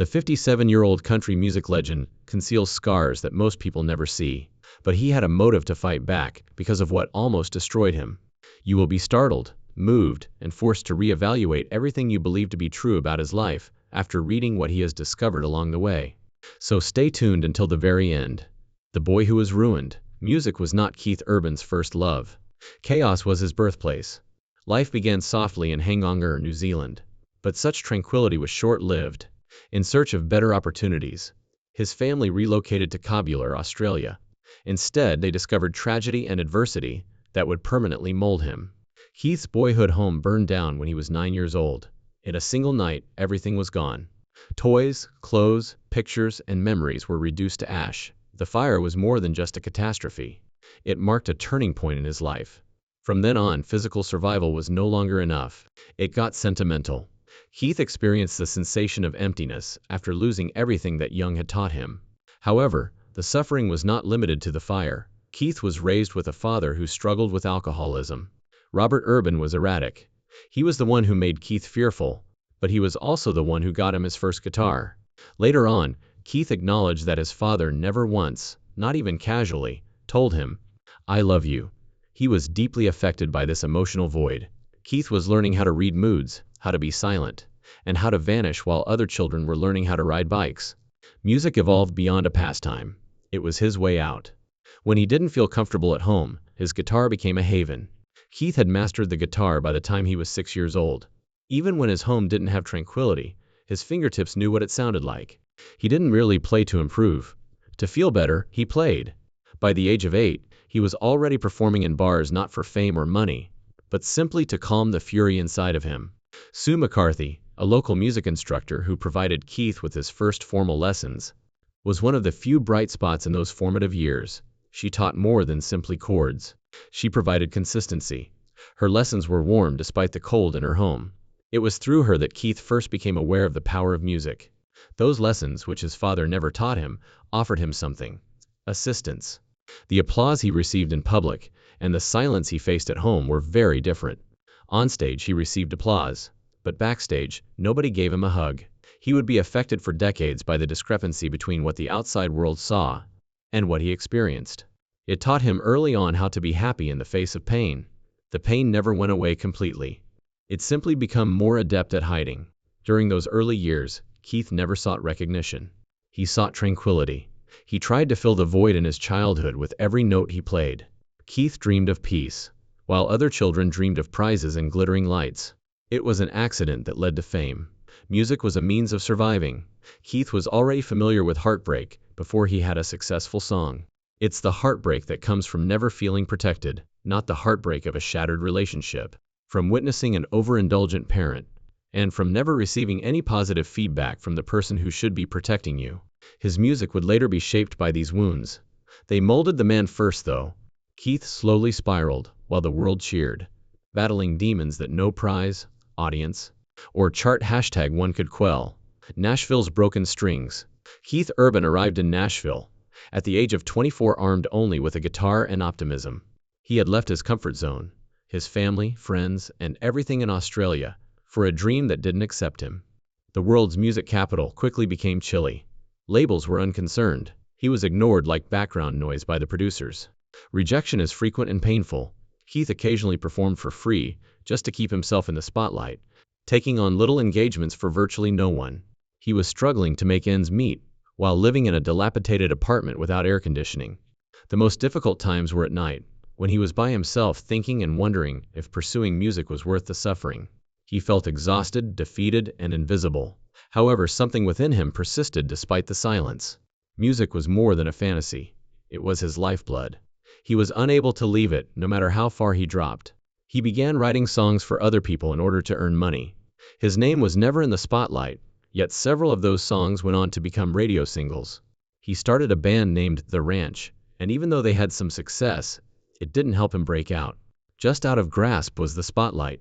The 57-year-old country music legend conceals scars that most people never see, but he had a motive to fight back because of what almost destroyed him. You will be startled, moved, and forced to reevaluate everything you believe to be true about his life after reading what he has discovered along the way. So stay tuned until the very end. The boy who was ruined. Music was not Keith Urban's first love. Chaos was his birthplace. Life began softly in Hangonger, New Zealand. But such tranquility was short-lived. In search of better opportunities, his family relocated to Caboolture, Australia. Instead, they discovered tragedy and adversity that would permanently mold him. Keith's boyhood home burned down when he was 9 years old. In a single night, everything was gone. Toys, clothes, pictures, and memories were reduced to ash. The fire was more than just a catastrophe. It marked a turning point in his life. From then on, physical survival was no longer enough. It got sentimental. Keith experienced the sensation of emptiness after losing everything that Young had taught him. However, the suffering was not limited to the fire. Keith was raised with a father who struggled with alcoholism. Robert Urban was erratic. He was the one who made Keith fearful, but he was also the one who got him his first guitar. Later on, Keith acknowledged that his father never once, not even casually, told him, "I love you." He was deeply affected by this emotional void. Keith was learning how to read moods, how to be silent, and how to vanish while other children were learning how to ride bikes. Music evolved beyond a pastime. It was his way out. When he didn't feel comfortable at home, his guitar became a haven. Keith had mastered the guitar by the time he was 6 years old. Even when his home didn't have tranquility, his fingertips knew what it sounded like. He didn't really play to improve. To feel better, he played. By the age of 8, he was already performing in bars not for fame or money, but simply to calm the fury inside of him. Sue McCarthy, a local music instructor who provided Keith with his first formal lessons, was one of the few bright spots in those formative years. She taught more than simply chords. She provided consistency. Her lessons were warm despite the cold in her home. It was through her that Keith first became aware of the power of music. Those lessons, which his father never taught him, offered him something: assistance. The applause he received in public and the silence he faced at home were very different. On stage, he received applause, but backstage, nobody gave him a hug. He would be affected for decades by the discrepancy between what the outside world saw and what he experienced. It taught him early on how to be happy in the face of pain. The pain never went away completely. It simply became more adept at hiding. During those early years, Keith never sought recognition. He sought tranquility. He tried to fill the void in his childhood with every note he played. Keith dreamed of peace, while other children dreamed of prizes and glittering lights. It was an accident that led to fame. Music was a means of surviving. Keith was already familiar with heartbreak before he had a successful song. It's the heartbreak that comes from never feeling protected, not the heartbreak of a shattered relationship, from witnessing an overindulgent parent, and from never receiving any positive feedback from the person who should be protecting you. His music would later be shaped by these wounds. They molded the man first, though. Keith slowly spiraled, while the world cheered, battling demons that no prize, audience, or chart hashtag one could quell. Nashville's broken strings. Keith Urban arrived in Nashville at the age of 24, armed only with a guitar and optimism. He had left his comfort zone, his family, friends, and everything in Australia, for a dream that didn't accept him. The world's music capital quickly became chilly. Labels were unconcerned. He was ignored like background noise by the producers. Rejection is frequent and painful. Keith occasionally performed for free, just to keep himself in the spotlight, taking on little engagements for virtually no one. He was struggling to make ends meet, while living in a dilapidated apartment without air conditioning. The most difficult times were at night, when he was by himself thinking and wondering if pursuing music was worth the suffering. He felt exhausted, defeated, and invisible. However, something within him persisted despite the silence. Music was more than a fantasy. It was his lifeblood. He was unable to leave it, no matter how far he dropped. He began writing songs for other people in order to earn money. His name was never in the spotlight, yet several of those songs went on to become radio singles. He started a band named The Ranch, and even though they had some success, it didn't help him break out. Just out of grasp was the spotlight.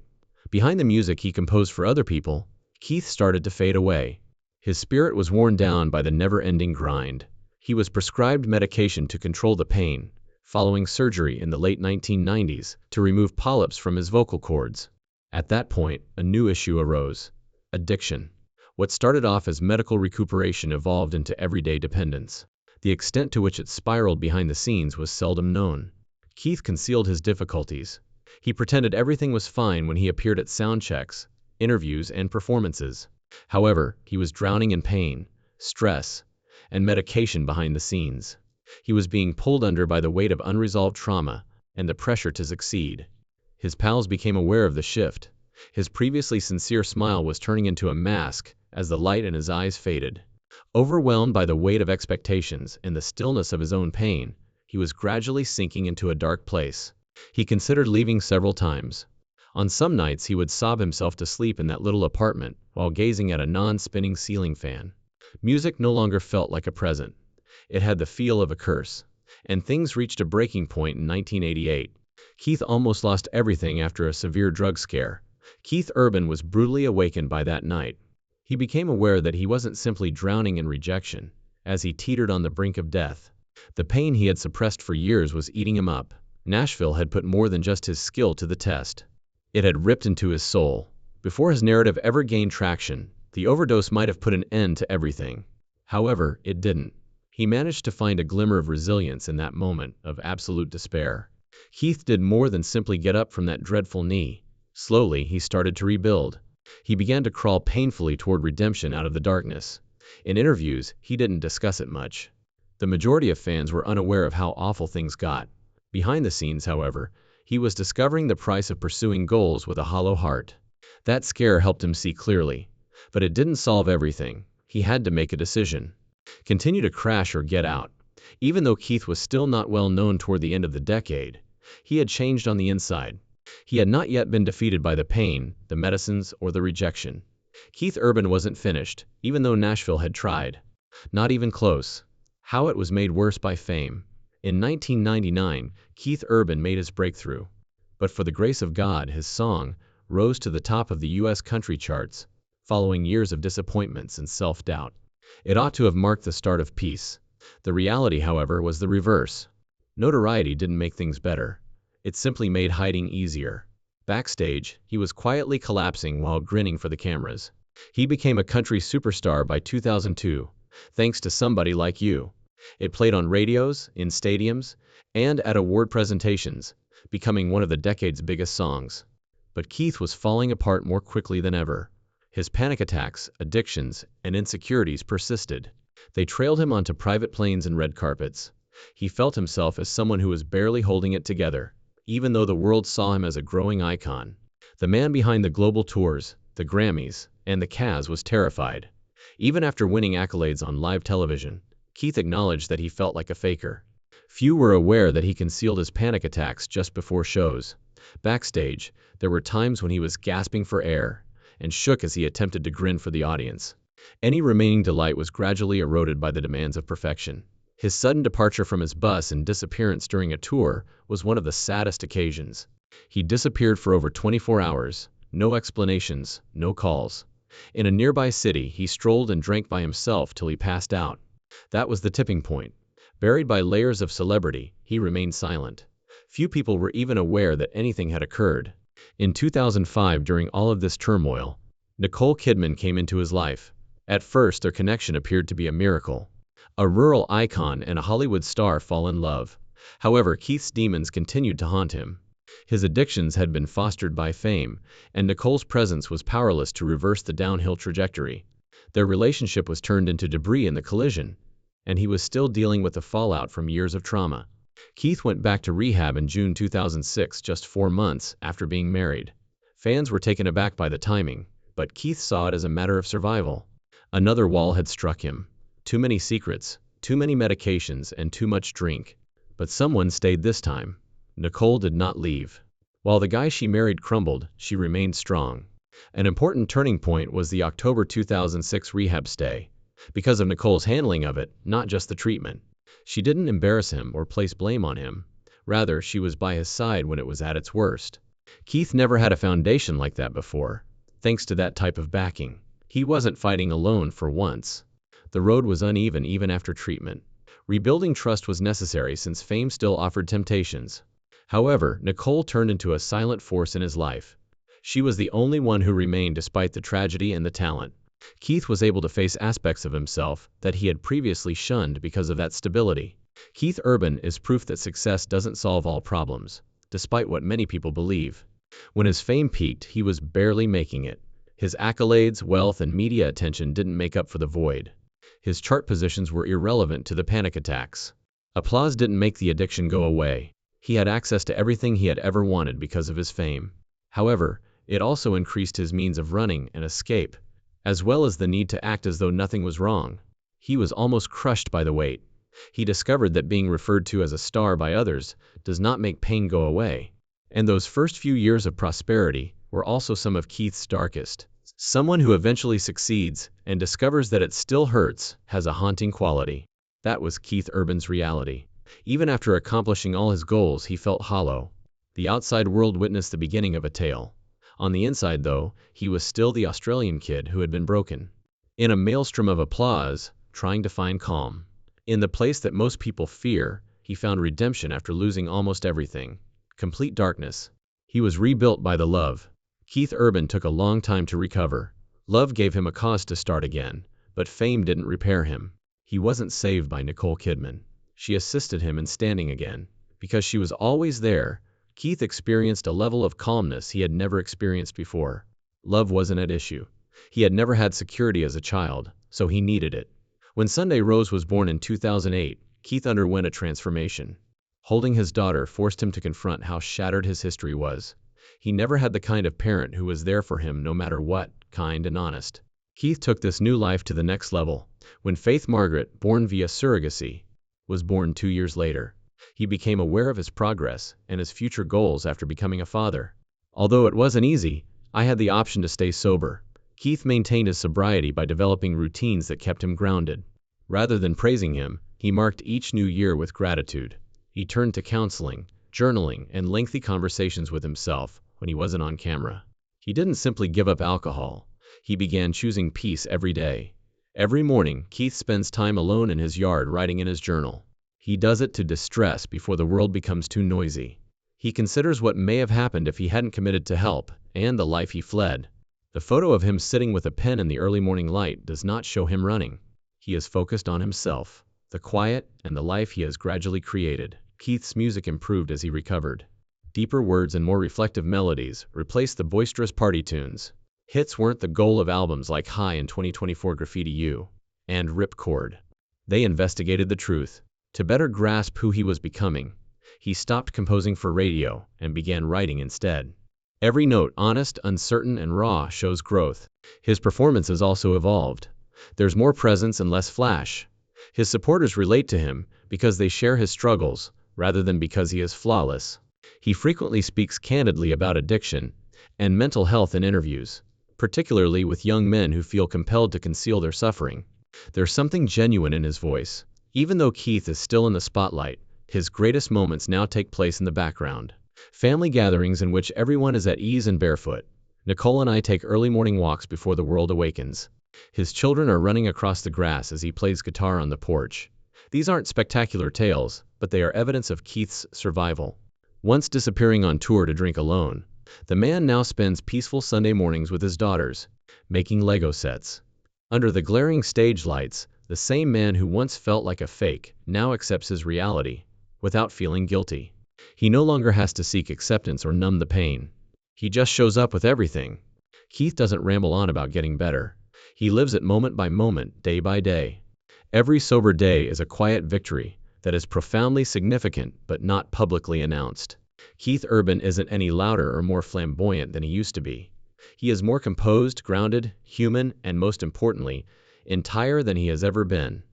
Behind the music he composed for other people, Keith started to fade away. His spirit was worn down by the never-ending grind. He was prescribed medication to control the pain, following surgery in the late 1990s to remove polyps from his vocal cords. At that point, a new issue arose: addiction. What started off as medical recuperation evolved into everyday dependence. The extent to which it spiraled behind the scenes was seldom known. Keith concealed his difficulties. He pretended everything was fine when he appeared at sound checks, interviews, and performances. However, he was drowning in pain, stress, and medication behind the scenes. He was being pulled under by the weight of unresolved trauma and the pressure to succeed. His pals became aware of the shift. His previously sincere smile was turning into a mask as the light in his eyes faded. Overwhelmed by the weight of expectations and the stillness of his own pain, he was gradually sinking into a dark place. He considered leaving several times. On some nights he would sob himself to sleep in that little apartment while gazing at a non-spinning ceiling fan. Music no longer felt like a present. It had the feel of a curse. And things reached a breaking point in 1988. Keith almost lost everything after a severe drug scare. Keith Urban was brutally awakened by that night. He became aware that he wasn't simply drowning in rejection, as he teetered on the brink of death. The pain he had suppressed for years was eating him up. Nashville had put more than just his skill to the test. It had ripped into his soul. Before his narrative ever gained traction, the overdose might have put an end to everything. However, it didn't. He managed to find a glimmer of resilience in that moment of absolute despair. Keith did more than simply get up from that dreadful knee. Slowly, he started to rebuild. He began to crawl painfully toward redemption out of the darkness. In interviews, he didn't discuss it much. The majority of fans were unaware of how awful things got. Behind the scenes, however, he was discovering the price of pursuing goals with a hollow heart. That scare helped him see clearly. But it didn't solve everything. He had to make a decision. Continue to crash or get out. Even though Keith was still not well known toward the end of the decade, he had changed on the inside. He had not yet been defeated by the pain, the medicines, or the rejection. Keith Urban wasn't finished, even though Nashville had tried. Not even close. How it was made worse by fame. In 1999, Keith Urban made his breakthrough. But for the grace of God, his song rose to the top of the U.S. country charts, following years of disappointments and self-doubt. It ought to have marked the start of peace. The reality, however, was the reverse. Notoriety didn't make things better. It simply made hiding easier. Backstage, he was quietly collapsing while grinning for the cameras. He became a country superstar by 2002, thanks to Somebody Like You. It played on radios, in stadiums, and at award presentations, becoming one of the decade's biggest songs. But Keith was falling apart more quickly than ever. His panic attacks, addictions, and insecurities persisted. They trailed him onto private planes and red carpets. He felt himself as someone who was barely holding it together, even though the world saw him as a growing icon. The man behind the global tours, the Grammys, and the Cavs was terrified. Even after winning accolades on live television, Keith acknowledged that he felt like a faker. Few were aware that he concealed his panic attacks just before shows. Backstage, there were times when he was gasping for air and shook as he attempted to grin for the audience. Any remaining delight was gradually eroded by the demands of perfection. His sudden departure from his bus and disappearance during a tour was one of the saddest occasions. He disappeared for over 24 hours, no explanations, no calls. In a nearby city, he strolled and drank by himself till he passed out. That was the tipping point. Buried by layers of celebrity, he remained silent. Few people were even aware that anything had occurred. In 2005, during all of this turmoil, Nicole Kidman came into his life. At first, their connection appeared to be a miracle. A rural icon and a Hollywood star fall in love. However, Keith's demons continued to haunt him. His addictions had been fostered by fame, and Nicole's presence was powerless to reverse the downhill trajectory. Their relationship was turned into debris in the collision, and he was still dealing with the fallout from years of trauma. Keith went back to rehab in June 2006, just 4 months after being married. Fans were taken aback by the timing, but Keith saw it as a matter of survival. Another wall had struck him. Too many secrets, too many medications, and too much drink. But someone stayed this time. Nicole did not leave. While the guy she married crumbled, she remained strong. An important turning point was the October 2006 rehab stay. Because of Nicole's handling of it, not just the treatment. She didn't embarrass him or place blame on him. Rather, she was by his side when it was at its worst. Keith never had a foundation like that before. Thanks to that type of backing, he wasn't fighting alone for once. The road was uneven even after treatment. Rebuilding trust was necessary since fame still offered temptations. However, Nicole turned into a silent force in his life. She was the only one who remained despite the tragedy and the talent. Keith was able to face aspects of himself that he had previously shunned because of that stability. Keith Urban is proof that success doesn't solve all problems, despite what many people believe. When his fame peaked, he was barely making it. His accolades, wealth, and media attention didn't make up for the void. His chart positions were irrelevant to the panic attacks. Applause didn't make the addiction go away. He had access to everything he had ever wanted because of his fame. However, it also increased his means of running and escape, as well as the need to act as though nothing was wrong. He was almost crushed by the weight. He discovered that being referred to as a star by others does not make pain go away. And those first few years of prosperity were also some of Keith's darkest. Someone who eventually succeeds and discovers that it still hurts has a haunting quality. That was Keith Urban's reality. Even after accomplishing all his goals, he felt hollow. The outside world witnessed the beginning of a tale. On the inside, though, he was still the Australian kid who had been broken. In a maelstrom of applause, trying to find calm. In the place that most people fear, he found redemption after losing almost everything. Complete darkness. He was rebuilt by the love. Keith Urban took a long time to recover. Love gave him a cause to start again, but fame didn't repair him. He wasn't saved by Nicole Kidman. She assisted him in standing again. Because she was always there, Keith experienced a level of calmness he had never experienced before. Love wasn't at issue. He had never had security as a child, so he needed it. When Sunday Rose was born in 2008, Keith underwent a transformation. Holding his daughter forced him to confront how shattered his history was. He never had the kind of parent who was there for him no matter what, kind and honest. Keith took this new life to the next level. When Faith Margaret, born via surrogacy, was born 2 years later, he became aware of his progress and his future goals after becoming a father. Although it wasn't easy, I had the option to stay sober. Keith maintained his sobriety by developing routines that kept him grounded. Rather than praising him, he marked each new year with gratitude. He turned to counseling, journaling, and lengthy conversations with himself when he wasn't on camera. He didn't simply give up alcohol. He began choosing peace every day. Every morning, Keith spends time alone in his yard writing in his journal. He does it to distress before the world becomes too noisy. He considers what may have happened if he hadn't committed to help, and the life he fled. The photo of him sitting with a pen in the early morning light does not show him running. He is focused on himself, the quiet, and the life he has gradually created. Keith's music improved as he recovered. Deeper words and more reflective melodies replaced the boisterous party tunes. Hits weren't the goal of albums like High in 2024 Graffiti U and Rip Cord. They investigated the truth. To better grasp who he was becoming, he stopped composing for radio and began writing instead. Every note, honest, uncertain, and raw, shows growth. His performances also evolved. There's more presence and less flash. His supporters relate to him because they share his struggles, rather than because he is flawless. He frequently speaks candidly about addiction and mental health in interviews, particularly with young men who feel compelled to conceal their suffering. There's something genuine in his voice. Even though Keith is still in the spotlight, his greatest moments now take place in the background. Family gatherings in which everyone is at ease and barefoot. Nicole and I take early morning walks before the world awakens. His children are running across the grass as he plays guitar on the porch. These aren't spectacular tales, but they are evidence of Keith's survival. Once disappearing on tour to drink alone, the man now spends peaceful Sunday mornings with his daughters, making Lego sets. Under the glaring stage lights, the same man who once felt like a fake now accepts his reality, without feeling guilty. He no longer has to seek acceptance or numb the pain. He just shows up with everything. Keith doesn't ramble on about getting better. He lives it moment by moment, day by day. Every sober day is a quiet victory that is profoundly significant but not publicly announced. Keith Urban isn't any louder or more flamboyant than he used to be. He is more composed, grounded, human, and most importantly, entire than he has ever been,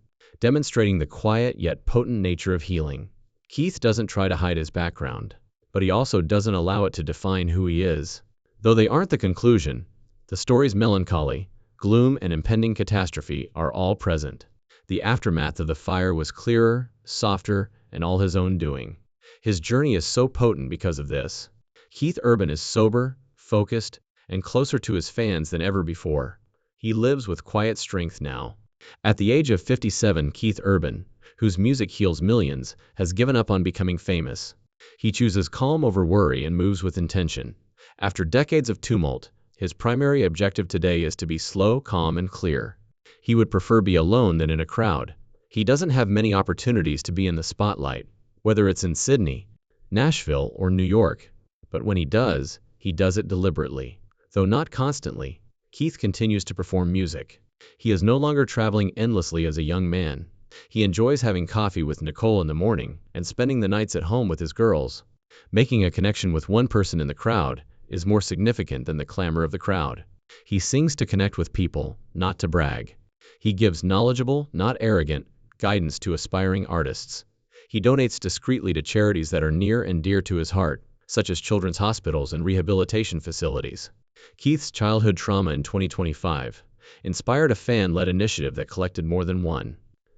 demonstrating the quiet yet potent nature of healing. Keith doesn't try to hide his background, but he also doesn't allow it to define who he is. Though they aren't the conclusion, the story's melancholy, gloom, and impending catastrophe are all present. The aftermath of the fire was clearer, softer, and all his own doing. His journey is so potent because of this. Keith Urban is sober, focused, and closer to his fans than ever before. He lives with quiet strength now. At the age of 57, Keith Urban, whose music heals millions, has given up on becoming famous. He chooses calm over worry and moves with intention. After decades of tumult, His primary objective today is to be slow, calm, and clear. He would prefer be alone than in a crowd. He doesn't have many opportunities to be in the spotlight, whether it's in Sydney, Nashville, or New York. But when he does it deliberately. Though not constantly, Keith continues to perform music. He is no longer traveling endlessly as a young man. He enjoys having coffee with Nicole in the morning and spending the nights at home with his girls. Making a connection with one person in the crowd is more significant than the clamor of the crowd. He sings to connect with people, not to brag. He gives knowledgeable, not arrogant, guidance to aspiring artists. He donates discreetly to charities that are near and dear to his heart, such as children's hospitals and rehabilitation facilities. Keith's childhood trauma in 2025 inspired a fan-led initiative that collected more than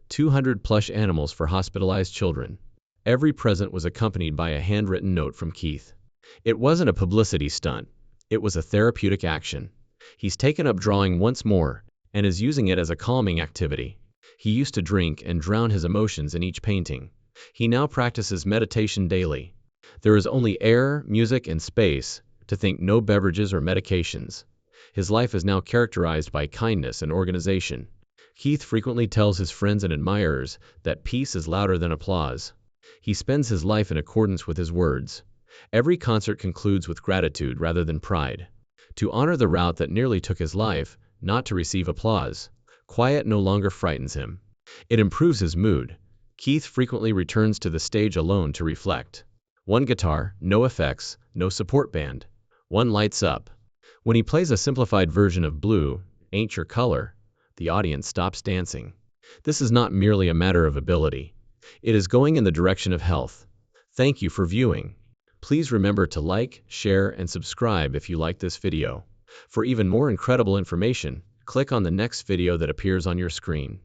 200 plush animals for hospitalized children. Every present was accompanied by a handwritten note from Keith. It wasn't a publicity stunt. It was a therapeutic action. He's taken up drawing once more and is using it as a calming activity. He used to drink and drown his emotions in each painting. He now practices meditation daily. There is only air, music, and space to think, no beverages or medications. His life is now characterized by kindness and organization. Keith frequently tells his friends and admirers that peace is louder than applause. He spends his life in accordance with his words. Every concert concludes with gratitude rather than pride. To honor the route that nearly took his life, not to receive applause. Quiet no longer frightens him. It improves his mood. Keith frequently returns to the stage alone to reflect. One guitar, no effects, no support band. One lights up. When he plays a simplified version of Blue, Ain't Your Color, the audience stops dancing. This is not merely a matter of ability. It is going in the direction of health. Thank you for viewing. Please remember to like, share, and subscribe if you like this video. For even more incredible information, click on the next video that appears on your screen.